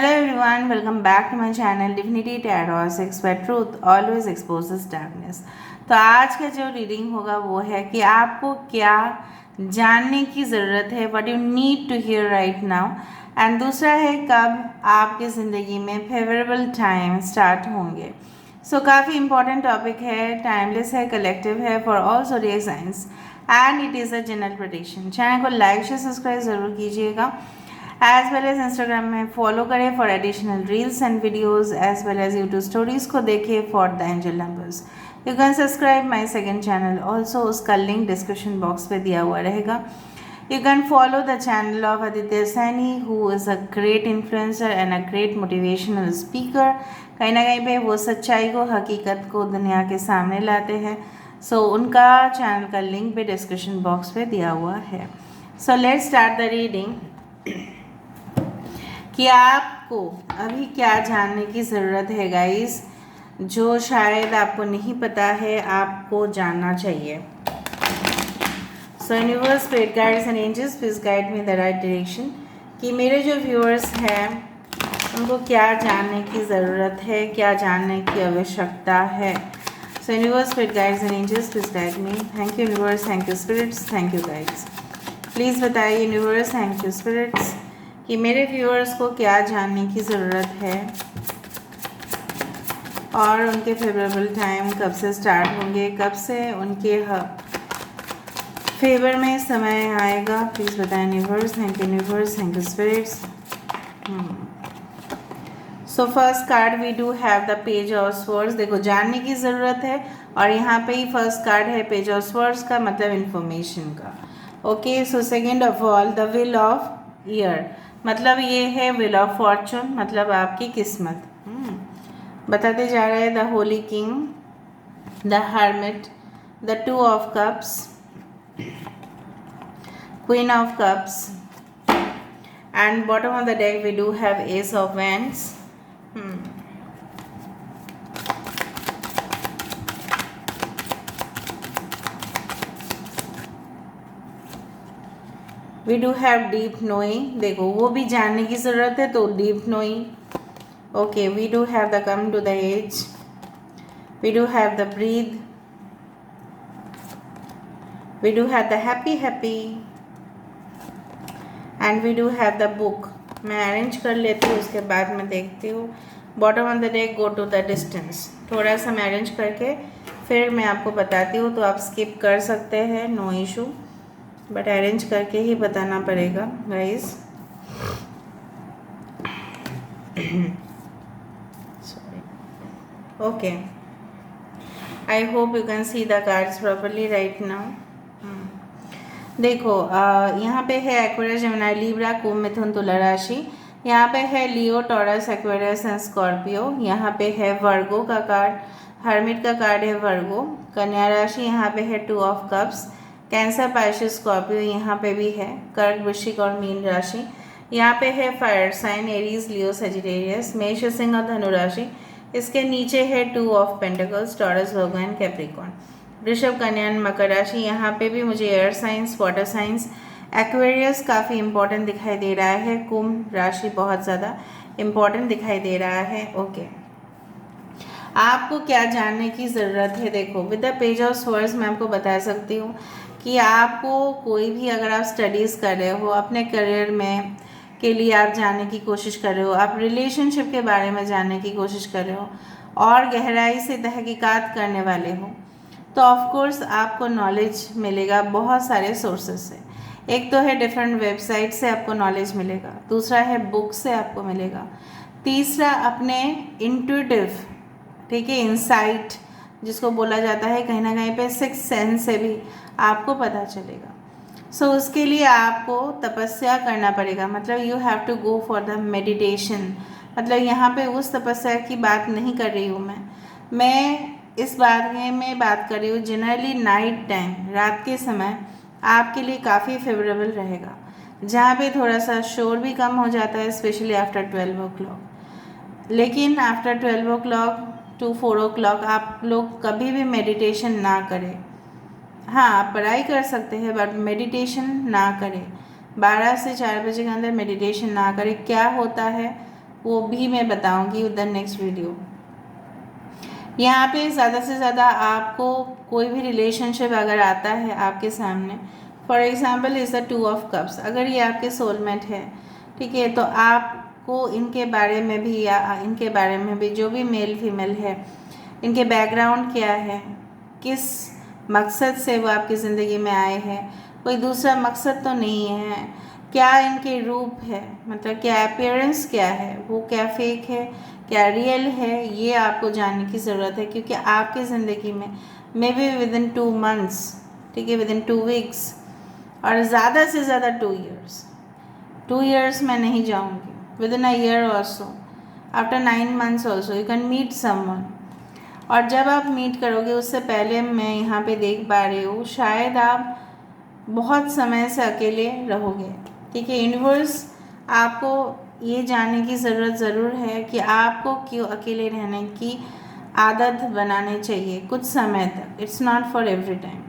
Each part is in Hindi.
Hello everyone, welcome back to my channel Divinity Tarot 6 where truth always exposes darkness। तो आज का जो रीडिंग होगा वो है कि आपको क्या जानने की ज़रूरत है, what you need to hear right now. And दूसरा है कब आपकी ज़िंदगी में फेवरेबल टाइम स्टार्ट होंगे। सो काफ़ी इंपॉर्टेंट टॉपिक है, टाइमलेस है, कलेक्टिव है for all zodiac signs and it is a general prediction. Channel को लाइक शेयर सब्सक्राइब ज़रूर कीजिएगा। एज वेल एज इंस्टाग्राम में फॉलो करें for additional reels and videos as well as YouTube stories को देखें for the angel numbers. You can subscribe my second channel also, उसका लिंक डिस्क्रिप्शन बॉक्स पे दिया हुआ रहेगा। You can follow the channel of Aditya Saini who is a great influencer and a great motivational speaker. कहीं ना कहीं पे वो सच्चाई को, हकीकत को दुनिया के सामने लाते हैं। सो उनका चैनल का लिंक भी डिस्क्रिप्शन बॉक्स पे दिया हुआ है। So let's start the reading कि आपको अभी क्या जानने की ज़रूरत है गाइस, जो शायद आपको नहीं पता है, आपको जानना चाहिए। So universe, spirit guides and angels please guide me the right direction कि मेरे जो व्यूअर्स हैं उनको क्या जानने की ज़रूरत है, क्या जानने की आवश्यकता है। So universe, spirit guides and angels please guide me. Thank you universe, thank you spirits, thank you guides. Please बताइए यूनिवर्स, थैंक यू स्पिरिट्स कि मेरे व्यूअर्स को क्या जानने की ज़रूरत है और उनके फेवरेबल टाइम कब से स्टार्ट होंगे, कब से उनके फेवर में समय आएगा। प्लीज़ बताएं universe, thank you universe, thank you spirits. So first card we do have the page of swords. देखो जानने की ज़रूरत है और यहाँ पे ही फर्स्ट कार्ड है पेज ऑफ स्वर्ड्स का मतलब इंफॉर्मेशन का। Okay, so second of all the wheel of year, मतलब ये है व्हील ऑफ फॉर्चून, मतलब आपकी किस्मत। बताते जा रहे हैं the holy king, the hermit, the two of cups, queen of cups and bottom of the deck we do have ace of wands. We do have deep knowing, देखो वो भी जानने की ज़रूरत है तो deep knowing. Okay, we do have the come to the edge, we do have the breath, we do have the happy happy and we do have the book. मैं अरेंज कर लेती हूँ, उसके बाद मैं देखती हूँ। Bottom of the deck go to the distance, थोड़ा सा मैं अरेंज करके फिर मैं आपको बताती हूँ, तो आप स्किप कर सकते हैं, नो इशू, बट अरेंज करके ही बताना पड़ेगा guys. Sorry. Okay, I hope you can see the cards properly right now. देखो यहाँ पे है एक्वेरियस, जेमिनी, लिब्रा, कुंभ, मिथुन, तुला राशि। यहाँ पे है लियो, टॉरस, एक्वेरियस एंड स्कॉर्पियो। यहाँ पे है वर्गो का कार्ड, हर्मिट का कार्ड है वर्गो। कन्या राशि यहाँ पे है to of cups, cancer, Pisces, Scorpio यहाँ पे भी है, कर्क, वृश्चिक और मीन राशि। यहाँ पे है फायर साइन, एरीज, लियो, सजिटेरियस, मेष, सिंह और धनु राशि। इसके नीचे है two of pentacles, taurus, Virgo and Capricorn. वृषभ, कन्या, मकर राशि। यहाँ पे भी मुझे air science, water science, Aquarius काफ़ी इंपॉर्टेंट दिखाई दे रहा है, कुंभ राशि बहुत ज़्यादा इंपॉर्टेंट दिखाई दे रहा है। ओके, आपको क्या जानने की ज़रूरत है। देखो with the page of swords मैं आपको बता सकती हूँ कि आपको कोई भी, अगर आप स्टडीज़ कर रहे हो, अपने करियर में के लिए आप जानने की कोशिश कर रहे हो, आप रिलेशनशिप के बारे में जानने की कोशिश कर रहे हो और गहराई से तहकीकात करने वाले हो, तो ऑफ कोर्स आपको नॉलेज मिलेगा बहुत सारे सोर्सेज से। एक तो है डिफरेंट वेबसाइट से आपको नॉलेज मिलेगा, दूसरा है बुक से आपको मिलेगा, तीसरा अपने इंट्यूटिव, ठीक है, इंसाइट जिसको बोला जाता है, कहीं ना कहीं पे सिक्स सेंस से भी आपको पता चलेगा। सो उसके लिए आपको तपस्या करना पड़ेगा, मतलब you have to go for the meditation. मतलब यहाँ पे उस तपस्या की बात नहीं कर रही हूँ मैं इस बारे में बात कर रही हूँ जनरली नाइट टाइम, रात के समय आपके लिए काफ़ी फेवरेबल रहेगा, जहाँ पे थोड़ा सा शोर भी कम हो जाता है, स्पेशली आफ्टर 12 ओ क्लॉक। लेकिन after 12 o'clock to 4 o'clock आप लोग कभी भी मेडिटेशन ना करें। हाँ, आप पढ़ाई कर सकते हैं बट मेडिटेशन ना करें। 12 से 4 बजे के अंदर मेडिटेशन ना करें। क्या होता है, वो भी मैं बताऊंगी उधर नेक्स्ट वीडियो। यहाँ पे ज़्यादा से ज़्यादा आपको कोई भी रिलेशनशिप अगर आता है आपके सामने, for example is the 2 of cups, अगर ये आपके सोलमेट है, ठीक है, तो आपको इनके बारे में भी या इनके बारे में भी, जो भी मेल फीमेल है, इनके बैकग्राउंड क्या है, किस मकसद से वो आपकी ज़िंदगी में आए हैं, कोई दूसरा मकसद तो नहीं है, क्या इनके रूप है, मतलब क्या अपीयरेंस क्या है, वो क्या फेक है क्या रियल है, ये आपको जानने की ज़रूरत है। क्योंकि आपकी ज़िंदगी में may be with in 2 months, ठीक है, विद इन 2 वीक्स, और ज़्यादा से ज़्यादा 2 ईयर्स मैं नहीं जाऊँगी, within a year also, after 9 months also you can meet someone. और जब आप मीट करोगे उससे पहले मैं यहाँ पे देख पा रही हूँ शायद आप बहुत समय से अकेले रहोगे, ठीक है। यूनिवर्स आपको ये जानने की ज़रूरत ज़रूर है कि आपको क्यों अकेले रहने की आदत बनानी चाहिए कुछ समय तक, it's not for every time.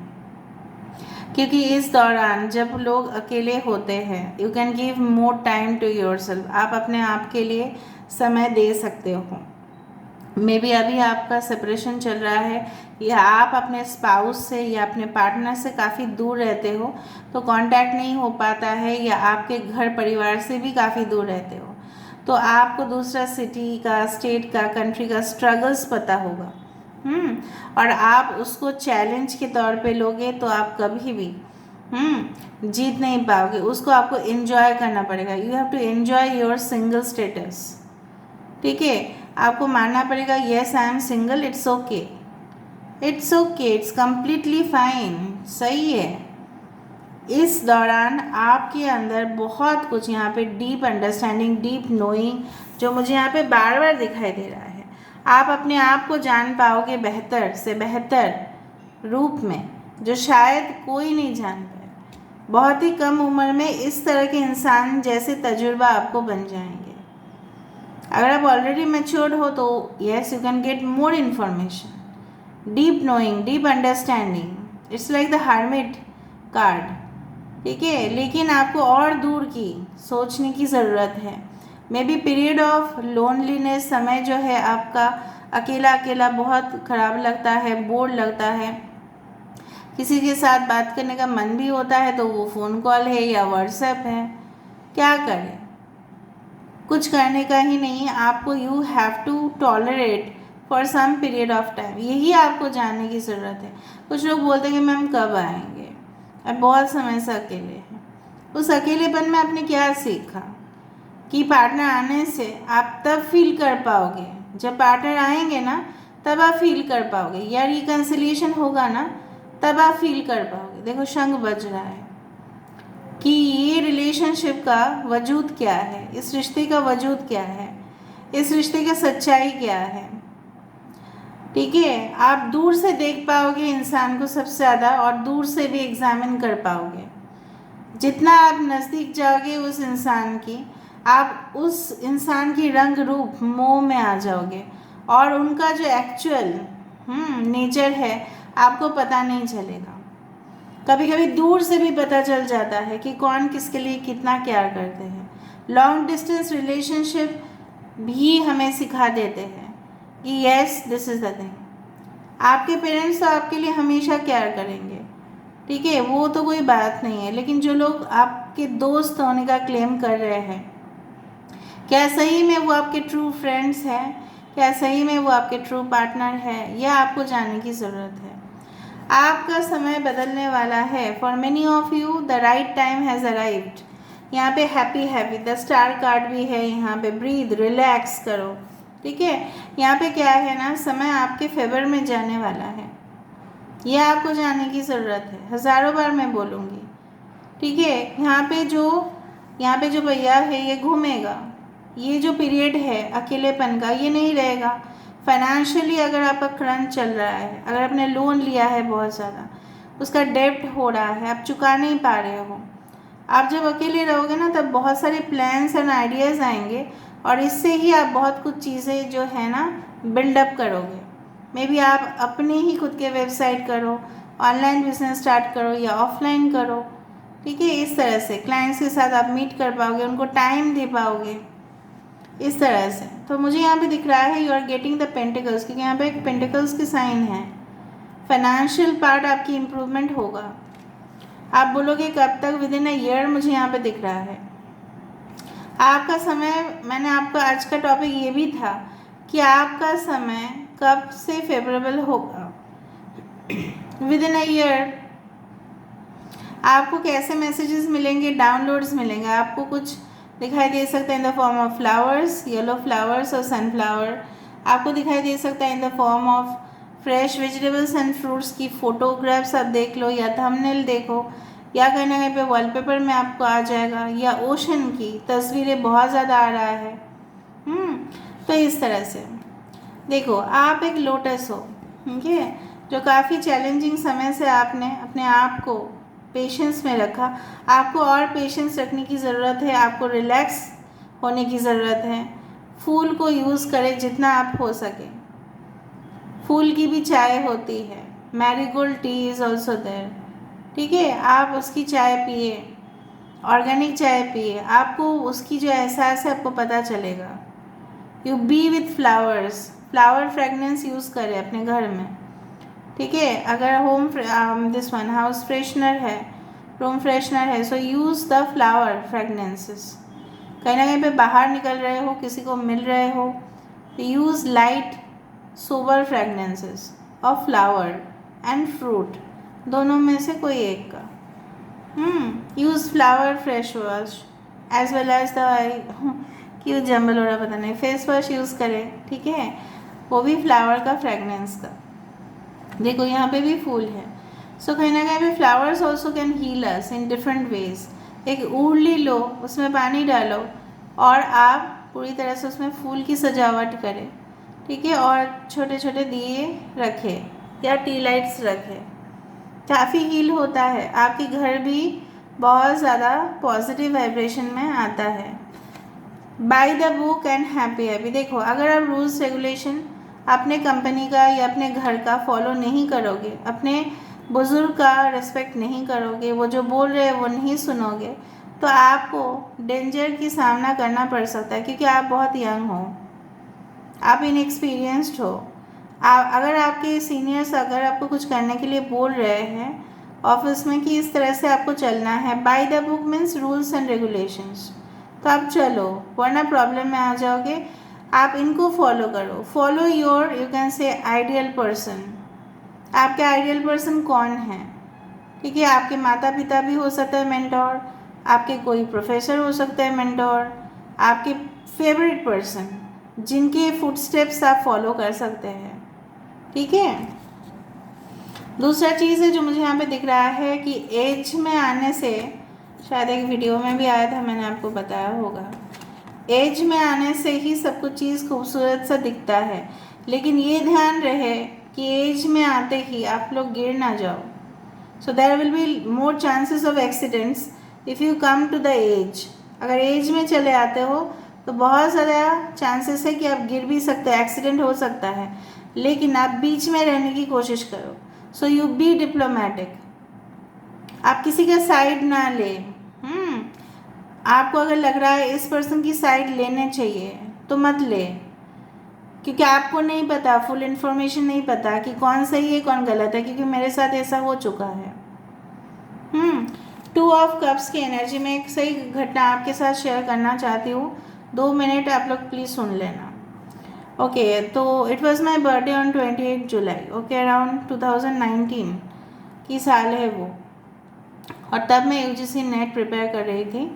क्योंकि इस दौरान जब लोग अकेले होते हैं you can give more time to yourself, आप अपने आप के लिए समय दे सकते हो। मे बी अभी आपका सेपरेशन चल रहा है या आप अपने स्पाउस से या अपने पार्टनर से काफ़ी दूर रहते हो, तो कांटेक्ट नहीं हो पाता है, या आपके घर परिवार से भी काफ़ी दूर रहते हो, तो आपको दूसरा सिटी का, स्टेट का, कंट्री का स्ट्रगल्स पता होगा। और आप उसको चैलेंज के तौर पे लोगे तो आप कभी भी जीत नहीं पाओगे, उसको आपको एंजॉय करना पड़ेगा। You have to enjoy your single status, ठीक है। आपको मानना पड़ेगा yes I am single, it's okay, it's okay, it's completely fine, सही है। इस दौरान आपके अंदर बहुत कुछ यहाँ पे डीप अंडरस्टैंडिंग, डीप नोइंग, जो मुझे यहाँ पे बार बार दिखाई दे रहा है, आप अपने आप को जान पाओगे बेहतर से बेहतर रूप में, जो शायद कोई नहीं जान पाए। बहुत ही कम उम्र में इस तरह के इंसान जैसे तजुर्बा आपको बन जाएंगे। अगर आप ऑलरेडी मैच्योर्ड हो तो yes you can get more information, deep knowing, deep understanding, it's like the hermit card, ठीक है। लेकिन आपको और दूर की सोचने की ज़रूरत है। May be period of loneliness, समय जो है आपका अकेला अकेला बहुत ख़राब लगता है, बोर लगता है, किसी के साथ बात करने का मन भी होता है तो वो फ़ोन कॉल है या व्हाट्सएप है, क्या करें, कुछ करने का ही नहीं। आपको you have to tolerate for some period of time, यही आपको जानने की ज़रूरत है। कुछ लोग बोलते हैं कि मैम कब आएंगे, अब बहुत समय से अकेले हैं। उस अकेलेपन में आपने क्या सीखा कि पार्टनर आने से आप तब फील कर पाओगे, जब पार्टनर आएंगे ना तब आप फील कर पाओगे, या रिकन्सिलिएशन होगा ना तब आप फील कर पाओगे। देखो शंख बज रहा है कि ये रिलेशनशिप का वजूद क्या है, इस रिश्ते का वजूद क्या है, इस रिश्ते का सच्चाई क्या है, ठीक है। आप दूर से देख पाओगे इंसान को सबसे ज़्यादा, और दूर से भी एग्जामिन कर पाओगे। जितना आप नज़दीक जाओगे उस इंसान की, आप उस इंसान की रंग रूप मोह में आ जाओगे, और उनका जो एक्चुअल नेचर है आपको पता नहीं चलेगा। कभी कभी दूर से भी पता चल जाता है कि कौन किसके लिए कितना प्यार करते हैं। लॉन्ग डिस्टेंस रिलेशनशिप भी हमें सिखा देते हैं कि yes this is the thing. आपके पेरेंट्स तो आपके लिए हमेशा केयर करेंगे, ठीक है, वो तो कोई बात नहीं है। लेकिन जो लोग आपके दोस्त होने का क्लेम कर रहे हैं, क्या सही में वो आपके ट्रू फ्रेंड्स हैं, क्या सही में वो आपके ट्रू पार्टनर है, यह आपको जानने की ज़रूरत है। आपका समय बदलने वाला है। For many of you the right time has arrived. यहाँ पे happy happy the star card भी है, यहाँ पे ब्रीद, रिलैक्स करो, ठीक है। यहाँ पे क्या है ना, समय आपके फेवर में जाने वाला है, यह आपको जानने की ज़रूरत है। हज़ारों बार मैं बोलूँगी, ठीक है। यहाँ पे जो भैया है ये घूमेगा, ये जो पीरियड है अकेलेपन का ये नहीं रहेगा। फाइनेंशियली अगर आपका क्रंच चल रहा है, अगर आपने लोन लिया है बहुत ज़्यादा, उसका डेब्ट हो रहा है, आप चुका नहीं पा रहे हो, आप जब अकेले रहोगे ना तब बहुत सारे प्लान्स एंड आइडियाज़ आएंगे, और इससे ही आप बहुत कुछ चीज़ें जो है ना बिल्डअप करोगे। मे बी आप अपने ही खुद के वेबसाइट करो, ऑनलाइन बिजनेस स्टार्ट करो या ऑफलाइन करो, ठीक है। इस तरह से क्लाइंट्स के साथ आप मीट कर पाओगे, उनको टाइम दे पाओगे, इस तरह से। तो मुझे यहाँ पे दिख रहा है you are getting the pentacles, क्योंकि यहाँ पे एक पेंटिकल्स की साइन है। फाइनेंशियल पार्ट आपकी इम्प्रूवमेंट होगा। आप बोलोगे कब तक, विद इन अ ईयर मुझे यहाँ पे दिख रहा है। आपका समय, मैंने आपका आज का टॉपिक ये भी था कि आपका समय कब से फेवरेबल होगा, विद इन अ ईयर। आपको कैसे मैसेजेस मिलेंगे, डाउनलोड्स मिलेंगे, आपको कुछ दिखाई दे सकता है in the form of flowers, yellow flowers और सनफ्लावर। आपको दिखाई दे सकता है in the form of fresh vegetables and fruits की फ़ोटोग्राफ्स आप देख लो, या थंबनेल देखो, या कहीं ना कहीं पे वॉलपेपर में आपको आ जाएगा, या ओशन की तस्वीरें बहुत ज़्यादा आ रहा है। तो इस तरह से देखो, आप एक लोटस हो, ठीक है, जो काफ़ी चैलेंजिंग समय से आपने अपने आप को पेशेंस में रखा। आपको और पेशेंस रखने की ज़रूरत है, आपको रिलैक्स होने की ज़रूरत है। फूल को यूज़ करें जितना आप हो सके। फूल की भी चाय होती है, marigold tea is also there, ठीक है, आप उसकी चाय पिए, ऑर्गेनिक चाय पिए, आपको उसकी जो एहसास है आपको पता चलेगा। You B with flowers, flower fragrance use करें अपने घर में, ठीक है। अगर home this one house freshener है, रूम फ्रेशनर है, so use the flower fragrances. कहीं ना कहीं पे बाहर निकल रहे हो, किसी को मिल रहे हो, तो use light sober fragrances of flower and fruit, दोनों में से कोई एक का। Use flower fresh wash as well as the क्यों जंबल हो रहा पता नहीं, फेस वॉश यूज़ करें, ठीक है, वो भी फ्लावर का फ्रेगनेंस का। देखो यहाँ पे भी फूल है। सो कहीं ना कहीं पे flowers also can heal us in different ways. एक उरली लो, उसमें पानी डालो और आप पूरी तरह से उसमें फूल की सजावट करें, ठीक है, और छोटे छोटे दिए रखें या टी लाइट्स रखें, काफ़ी हील होता है। आपके घर भी बहुत ज़्यादा पॉजिटिव वाइब्रेशन में आता है। By the book and happy happy. देखो, अगर आप रूल्स रेगुलेशन अपने कंपनी का या अपने घर का फॉलो नहीं करोगे, अपने बुज़ुर्ग का रिस्पेक्ट नहीं करोगे, वो जो बोल रहे हैं वो नहीं सुनोगे, तो आपको डेंजर की सामना करना पड़ सकता है, क्योंकि आप बहुत यंग हो, आप इनएक्सपीरियंस्ड हो। अगर आपके सीनियर्स अगर आपको कुछ करने के लिए बोल रहे हैं ऑफिस में कि इस तरह से आपको चलना है, by the book means rules and regulations, तो आप चलो, वरना प्रॉब्लम में आ जाओगे। आप इनको फॉलो करो। Follow your, you can say ideal person. आपके आइडियल पर्सन कौन है, ठीक है, आपके माता पिता भी हो सकता है मेंटोर, आपके कोई प्रोफेसर हो सकता है मेंटोर, आपके फेवरेट पर्सन जिनके फुटस्टेप्स आप फॉलो कर सकते हैं, ठीक है। दूसरा चीज़ है जो मुझे यहाँ पे दिख रहा है कि एज में आने से, शायद एक वीडियो में भी आया था, मैंने आपको बताया होगा, एज में आने से ही सब कुछ चीज़ खूबसूरत सा दिखता है, लेकिन ये ध्यान रहे कि एज में आते ही आप लोग गिर ना जाओ। So there will be more chances of accidents if you come to the edge. अगर एज में चले आते हो तो बहुत ज़्यादा चांसेस है कि आप गिर भी सकते हो, एक्सीडेंट हो सकता है, लेकिन आप बीच में रहने की कोशिश करो। सो यू बी डिप्लोमेटिक, आप किसी का साइड ना ले। आपको अगर लग रहा है इस पर्सन की साइड लेने चाहिए तो मत ले, क्योंकि आपको नहीं पता, फुल इन्फॉर्मेशन नहीं पता कि कौन सही है कौन गलत है, क्योंकि मेरे साथ ऐसा हो चुका है। 2 ऑफ कप्स की एनर्जी में एक सही घटना आपके साथ शेयर करना चाहती हूँ, 2 मिनट आप लोग प्लीज़ सुन लेना। ओके, तो it was my birthday on 28 July, okay, around 2019 की साल है वो, और तब मैं UGC नेट प्रिपेयर कर रही थी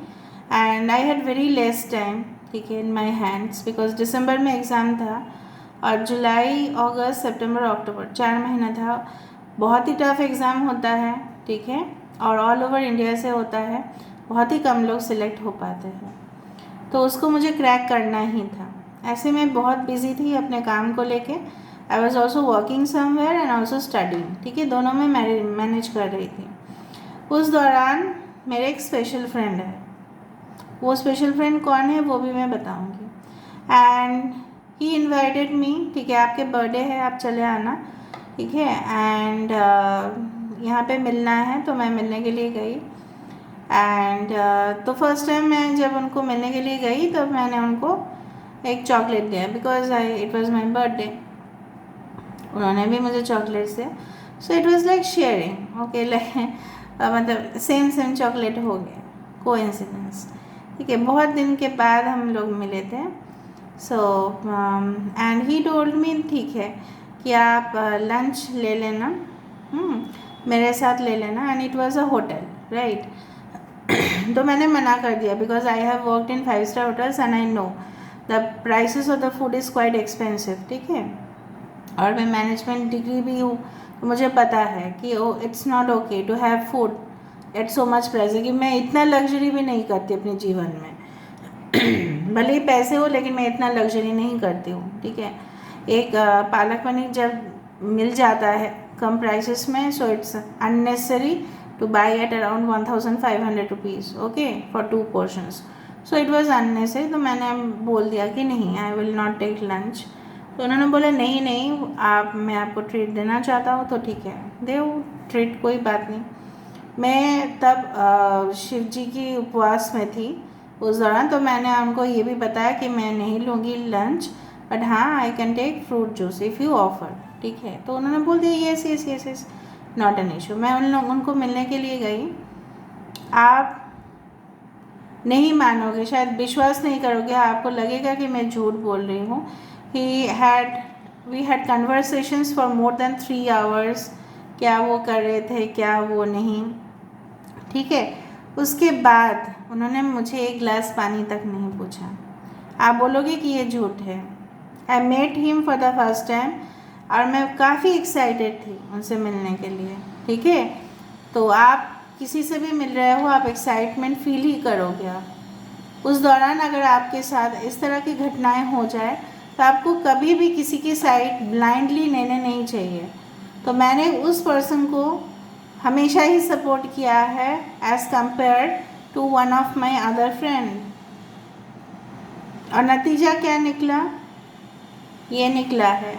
and I had very less time, ठीक है, इन माई हैंड्स, बिकॉज दिसंबर में एग्ज़ाम था और जुलाई अगस्त सितंबर अक्टूबर 4 महीना था। बहुत ही टफ एग्ज़ाम होता है, ठीक है, और ऑल ओवर इंडिया से होता है, बहुत ही कम लोग सिलेक्ट हो पाते हैं, तो उसको मुझे क्रैक करना ही था। ऐसे में बहुत बिजी थी अपने काम को लेके, I was also working somewhere and also studying, ठीक है, दोनों में मैनेज कर रही थी। उस दौरान मेरे एक स्पेशल फ्रेंड है, वो स्पेशल फ्रेंड कौन है वो भी मैं बताऊंगी, एंड ही इनवाइटेड मी, ठीक है, आपके बर्थडे है आप चले आना, ठीक है, एंड यहाँ पे मिलना है, तो मैं मिलने के लिए गई। एंड तो फर्स्ट टाइम मैं जब उनको मिलने के लिए गई तब मैंने उनको एक चॉकलेट दिया because it was my birthday, उन्होंने भी मुझे चॉकलेट दिया, सो it was like sharing, okay, like मतलब सेम चॉकलेट हो गया, कोइंसिडेंस, ठीक है। बहुत दिन के बाद हम लोग मिले थे, so and he told me ठीक है कि आप लंच ले लेना, मेरे साथ ले लेना, and it was a hotel right. तो मैंने मना कर दिया because I have worked in 5 star hotels and I know the prices of the food is quite expensive, ठीक है। और मैं मैनेजमेंट डिग्री भी हूँ, तो मुझे पता है कि it's not okay to have food at so much price, कि मैं इतना लग्जरी भी नहीं करती अपने जीवन में भले ही पैसे हो लेकिन मैं इतना लग्जरी नहीं करती हूँ, ठीक है। एक पालक पनीर जब मिल जाता है कम प्राइसेस में, so it's unnecessary to buy at around 1500 rupees, okay, for 2 portions, so it was unnecessary. तो मैंने बोल दिया कि नहीं, I will not take lunch. तो उन्होंने बोला नहीं आप, मैं आपको ट्रीट देना चाहता हूँ, तो ठीक है दे ट्रीट, कोई बात नहीं। मैं तब शिव जी की उपवास में थी उस दौरान, तो मैंने उनको ये भी बताया कि मैं नहीं लूँगी लंच, बट हाँ I can take fruit juice if you offer, ठीक है। तो उन्होंने बोल दिया यस नॉट एन इशू। मैं उनको मिलने के लिए गई, आप नहीं मानोगे, शायद विश्वास नहीं करोगे, आपको लगेगा कि मैं झूठ बोल रही हूँ। We had conversations for more than 3 hours, क्या वो कर रहे थे क्या वो नहीं, ठीक है। उसके बाद उन्होंने मुझे एक गिलास पानी तक नहीं पूछा। आप बोलोगे कि ये झूठ है। I met him for the first time और मैं काफ़ी एक्साइटेड थी उनसे मिलने के लिए, ठीक है। तो आप किसी से भी मिल रहे हो, आप एक्साइटमेंट फील ही करोगे। आप उस दौरान अगर आपके साथ इस तरह की घटनाएं हो जाए तो आपको कभी भी किसी की साइड ब्लाइंडली लेने नहीं चाहिए। तो मैंने उस पर्सन को हमेशा ही सपोर्ट किया है as compared to one of my other friend. और नतीजा क्या निकला, ये निकला है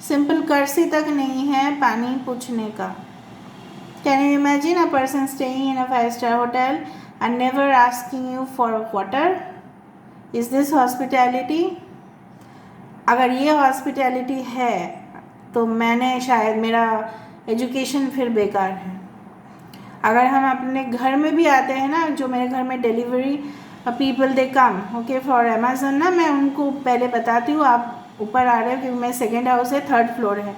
सिंपल कर्सी तक नहीं है पानी पूछने का। Can you imagine a person staying in a 5 star hotel and never asking you for water? Is this hospitality? अगर ये हॉस्पिटैलिटी है तो मैंने शायद, मेरा एजुकेशन फिर बेकार है। अगर हम अपने घर में भी आते हैं ना, जो मेरे घर में delivery people they come okay for Amazon ना, मैं उनको पहले बताती हूँ आप ऊपर आ रहे हो, क्योंकि मैं 2nd हाउस है 3rd फ्लोर है,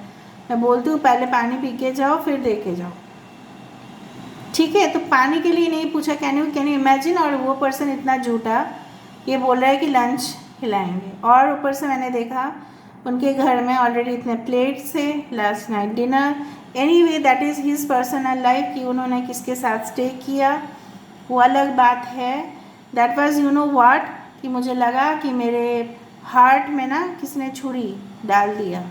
मैं बोलती हूँ पहले पानी पी के जाओ फिर दे के जाओ, ठीक है। तो पानी के लिए नहीं पूछा, कैन यू इमेजिन। और वो पर्सन इतना झूठा, ये बोल रहा है कि लंच खिलाएंगे, और ऊपर से मैंने देखा उनके घर में ऑलरेडी इतने प्लेट्स थे, last night dinner, anyway that is his personal life कि उन्होंने किसके साथ स्टे किया वो अलग बात है। That was you know what, कि मुझे लगा कि मेरे हार्ट में ना किसने छुरी डाल दिया।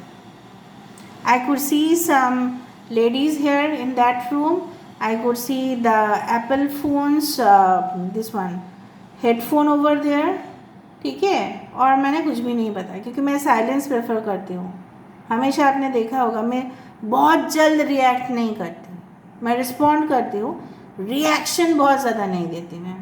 I could see some ladies hair in that room, I could see the Apple phones, this one headphone over there, ठीक है। और मैंने कुछ भी नहीं बताया क्योंकि मैं साइलेंस प्रेफर करती हूँ। हमेशा आपने देखा होगा मैं बहुत जल्द रिएक्ट नहीं करती, मैं रिस्पॉन्ड करती हूँ, रिएक्शन बहुत ज़्यादा नहीं देती मैं,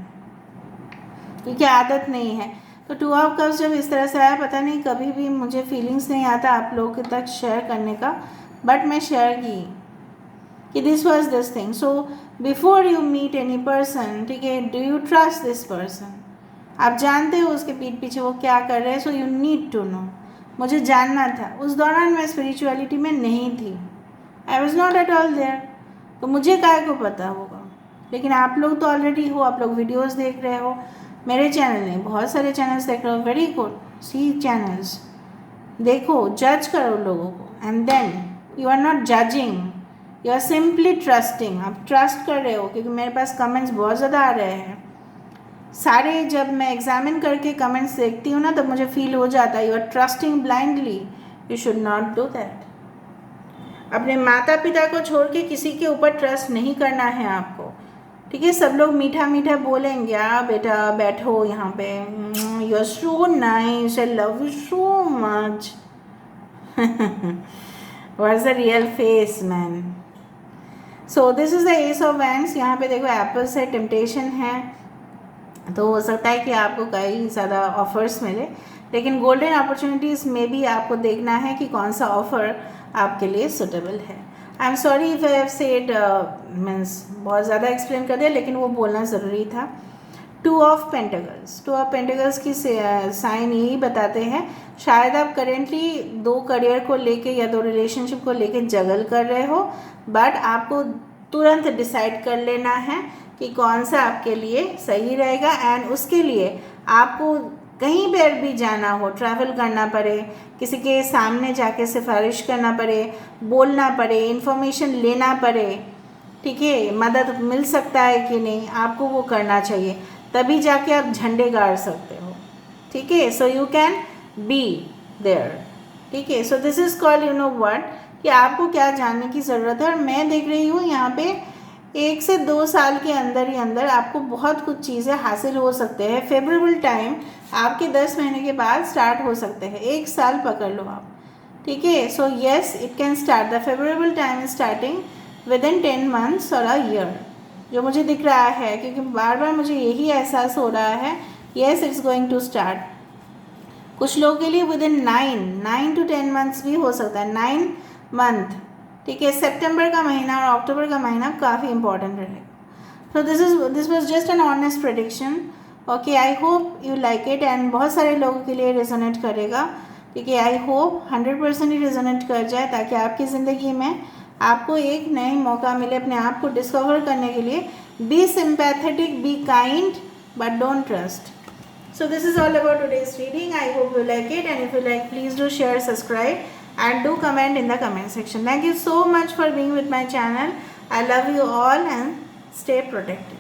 क्योंकि आदत नहीं है। तो 2 ऑफ कप्स जब इस तरह से आया, पता नहीं कभी भी मुझे फीलिंग्स नहीं आता आप लोगों तक शेयर करने का, बट मैं शेयर की कि this was this thing. So before you meet any person, ठीक है, do you trust this person, आप जानते हो उसके पीठ पीछे वो क्या कर रहे हैं, so you need to know. मुझे जानना था। उस दौरान मैं स्पिरिचुअलिटी में नहीं थी, I was not at all there, तो मुझे काय को पता होगा। लेकिन आप लोग तो ऑलरेडी हो, आप लोग वीडियोस देख रहे हो, मेरे चैनल नहीं बहुत सारे चैनल्स देख रहे हो, वेरी गुड, सी चैनल्स देखो, जज करो लोगों को, and then you are not judging, you are simply trusting. आप ट्रस्ट कर रहे हो, क्योंकि मेरे पास कमेंट्स बहुत ज़्यादा आ रहे हैं सारे। जब मैं एग्जामिन करके कमेंट्स देखती हूँ ना, तब मुझे फील हो जाता है you are trusting blindly, you should not do that. अपने माता पिता को छोड़ के किसी के ऊपर ट्रस्ट नहीं करना है आपको, ठीक है। सब लोग मीठा मीठा बोलेंगे, बेटा बैठो यहाँ पे, you are so nice, I love you so much, what is the real face man. So this is the ace of wands. यहाँ पे देखो एप्पल्स है, टेम्पटेशन है, तो हो सकता है कि आपको कई ज़्यादा ऑफर्स मिले, लेकिन गोल्डन अपॉर्चुनिटीज़ में भी आपको देखना है कि कौन सा ऑफ़र आपके लिए सुटेबल है। I am sorry if I have said means बहुत ज़्यादा एक्सप्लेन कर दिया, लेकिन वो बोलना ज़रूरी था। 2 ऑफ पेंटिकल्स की साइन यही बताते हैं, शायद आप करेंटली 2 करियर को लेके या 2 रिलेशनशिप को लेके जगल कर रहे हो, बट आपको तुरंत डिसाइड कर लेना है कि कौन सा आपके लिए सही रहेगा। एंड उसके लिए आपको कहीं पर भी जाना हो, ट्रैवल करना पड़े, किसी के सामने जाके सिफारिश करना पड़े, बोलना पड़े, इन्फॉर्मेशन लेना पड़े, ठीक है, मदद मिल सकता है कि नहीं, आपको वो करना चाहिए, तभी जाके आप झंडे गाड़ सकते हो, ठीक है। So you can be there, ठीक है। So this is called, you know what, कि आपको क्या जानने की ज़रूरत है। और मैं देख रही हूँ यहाँ पे 1 से 2 साल के अंदर ही अंदर आपको बहुत कुछ चीज़ें हासिल हो सकते हैं। फेवरेबल टाइम आपके 10 महीने के बाद स्टार्ट हो सकते हैं, 1 साल पकड़ लो आप, ठीक है। So yes, it can start, the favourable time is starting with in 10 months और अ ईयर, जो मुझे दिख रहा है, क्योंकि बार बार मुझे यही एहसास हो रहा है, yes it's going to start. कुछ लोगों के लिए विद इन 9 to 10 मंथ्स भी हो सकता है, 9 मंथ, ठीक है। सितंबर का महीना और अक्टूबर का महीना काफ़ी इंपॉर्टेंट रहेगा। So this was just an honest prediction, okay. I hope you like it and बहुत सारे लोगों के लिए रेजोनेट करेगा, ठीक है। आई होप 100% ही रेजोनेट कर जाए, ताकि आपकी ज़िंदगी में आपको एक नई मौका मिले अपने आप को डिस्कवर करने के लिए। Be sympathetic, be kind, but don't trust. So this is all about today's reading. I hope you like it, and if you like, please do share, subscribe, and do comment in the comment section. Thank you so much for being with my channel. I love you all and stay protected.